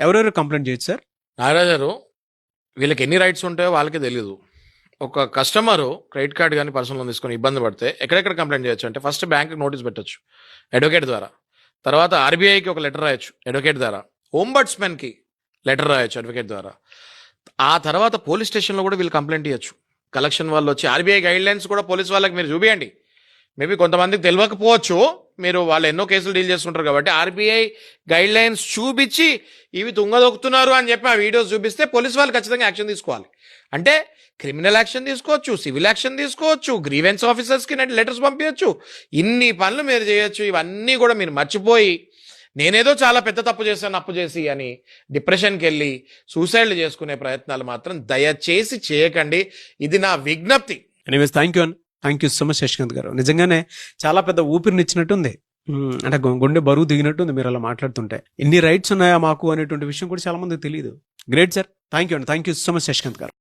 ఎవరెవరు కంప్లైంట్ చేయొచ్చు సార్? నాగరాజు గారు, వీళ్ళకి ఎన్ని రైట్స్ ఉంటాయో వాళ్ళకే తెలియదు. ఒక కస్టమరు క్రెడిట్ కార్డ్ కానీ పర్సనల్ లోన్ తీసుకొని ఇబ్బంది పడితే ఎక్కడెక్కడ కంప్లైంట్ చేయొచ్చు అంటే, ఫస్ట్ బ్యాంక్కి నోటీస్ పెట్టొచ్చు అడ్వకేట్ ద్వారా, తర్వాత ఆర్బీఐకి ఒక లెటర్ రాయొచ్చు అడ్వకేట్ ద్వారా, ఓంబడ్స్మెన్కి లెటర్ రాయొచ్చు అడ్వకేట్ ద్వారా, ఆ తర్వాత పోలీస్ స్టేషన్లో కూడా వీళ్ళు కంప్లైంట్ ఇవ్వచ్చు. కలెక్షన్ వాళ్ళు వచ్చి ఆర్బీఐ గైడ్ లైన్స్ కూడా పోలీస్ వాళ్ళకి మీరు చూపియండి. మేబీ కొంతమందికి తెలియకపోవచ్చు, మీరు వాళ్ళు ఎన్నో కేసులు డీల్ చేస్తుంటారు కాబట్టి ఆర్బీఐ గైడ్ లైన్స్ చూపించి ఇవి తుంగదొక్కుతున్నారు అని చెప్పి ఆ వీడియోస్ చూపిస్తే పోలీస్ వాళ్ళు ఖచ్చితంగా యాక్షన్ తీసుకోవాలి. అంటే క్రిమినల్ యాక్షన్ తీసుకోవచ్చు, సివిల్ యాక్షన్ తీసుకోవచ్చు, గ్రీవెన్స్ ఆఫీసర్స్కి లెటర్స్ పంపించవచ్చు, ఇన్ని పనులు మీరు చేయొచ్చు. ఇవన్నీ కూడా మీరు మర్చిపోయి నేనేదో చాలా పెద్ద తప్పు చేశాను అప్పు చేసి అని డిప్రెషన్కి వెళ్ళి సూసైడ్లు చేసుకునే ప్రయత్నాలు మాత్రం దయచేసి చేయకండి. ఇది నా విజ్ఞప్తి. Anyways, thank you so much Shashikant garu. నిజంగానే చాలా పెద్ద ఊపిరినిచ్చినట్టుంది. అంటే గుండె బరువు దిగినట్టుంది మీరు అలా మాట్లాడుతుంటే. ఇన్ని రైట్స్ ఉన్నాయా మాకు అనేటువంటి విషయం కూడా చాలా మందికి తెలియదు. Great sir, thank you so much Shashikant గారు.